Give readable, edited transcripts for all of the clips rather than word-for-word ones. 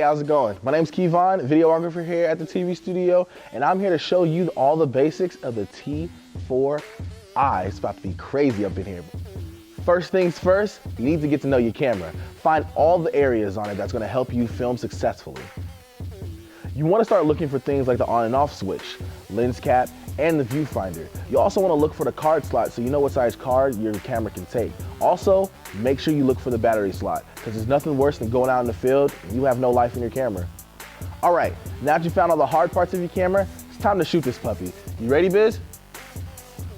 Hey, how's it going? My name's Kevon, videographer here at the TV studio, and I'm here to show you all the basics of the T4i. It's about to be crazy up in here. First things first, you need to get to know your camera. Find all the areas on it that's gonna help you film successfully. You wanna start looking for things like the on and off switch, lens cap, and the viewfinder. You also wanna look for the card slot so you know what size card your camera can take. Also, make sure you look for the battery slot, because there's nothing worse than going out in the field and you have no life in your camera. All right, now that you found all the hard parts of your camera, it's time to shoot this puppy. You ready, Biz?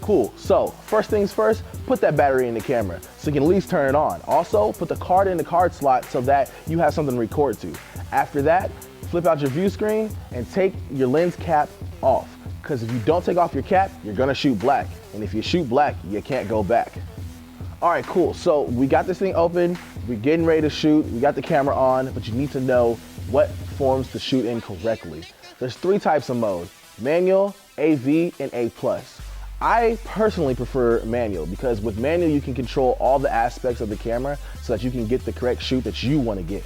Cool, so first things first, put that battery in the camera so you can at least turn it on. Also, put the card in the card slot so that you have something to record to. After that, flip out your view screen and take your lens cap off, because if you don't take off your cap, you're gonna shoot black. And if you shoot black, you can't go back. All right, cool, so we got this thing open, we're getting ready to shoot, we got the camera on, but you need to know what forms to shoot in correctly. There's 3 types of mode: manual, AV, and A+. I personally prefer manual because with manual you can control all the aspects of the camera so that you can get the correct shoot that you want to get.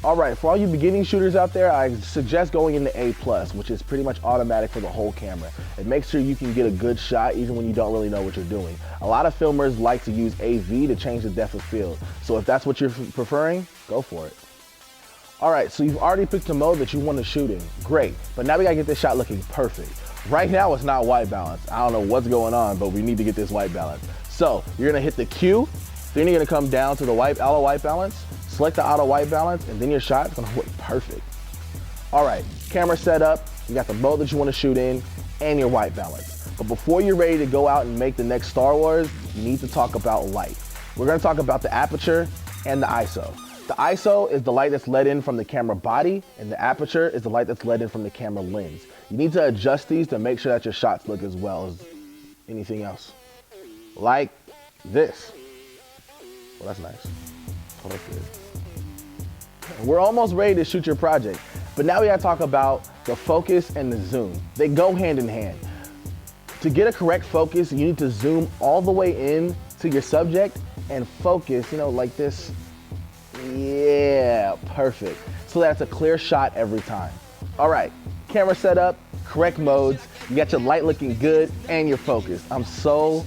All right, for all you beginning shooters out there, I suggest going into A+, which is pretty much automatic for the whole camera. It makes sure you can get a good shot even when you don't really know what you're doing. A lot of filmers like to use AV to change the depth of field. So if that's what you're preferring, go for it. All right, so you've already picked a mode that you want to shoot in. Great, but now we gotta get this shot looking perfect. Right now it's not white balance. I don't know what's going on, but we need to get this white balance. So you're gonna hit the Q, then you're gonna come down to the auto white balance, select the auto white balance, and then your shot is gonna look perfect. All right, camera set up, you got the mode that you wanna shoot in, and your white balance. But before you're ready to go out and make the next Star Wars, you need to talk about light. We're gonna talk about the aperture and the ISO. The ISO is the light that's let in from the camera body, and the aperture is the light that's let in from the camera lens. You need to adjust these to make sure that your shots look as well as anything else. Like this. Well, that's nice. Oh, that's good. We're almost ready to shoot your project, but now we gotta talk about the focus and the zoom. They go hand in hand. To get a correct focus, you need to zoom all the way in to your subject and focus, like this. Yeah, perfect. So that's a clear shot every time. All right, camera set up, correct modes, you got your light looking good, and you're focused. I'm so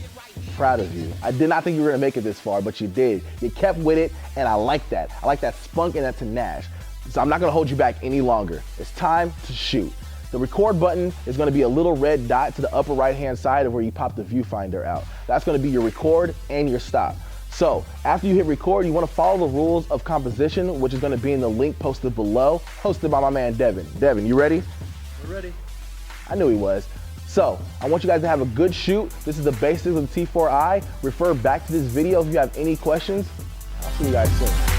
proud of you. I did not think you were gonna make it this far, but you did. You kept with it, and I like that. I like that spunk and that panache. So I'm not gonna hold you back any longer. It's time to shoot. The record button is gonna be a little red dot to the upper right-hand side of where you pop the viewfinder out. That's gonna be your record and your stop. So after you hit record, you wanna follow the rules of composition, which is gonna be in the link posted below, hosted by my man, Devin. Devin, you ready? We're ready. I knew he was. So I want you guys to have a good shoot. This is the basics of the T4i. Refer back to this video if you have any questions. I'll see you guys soon.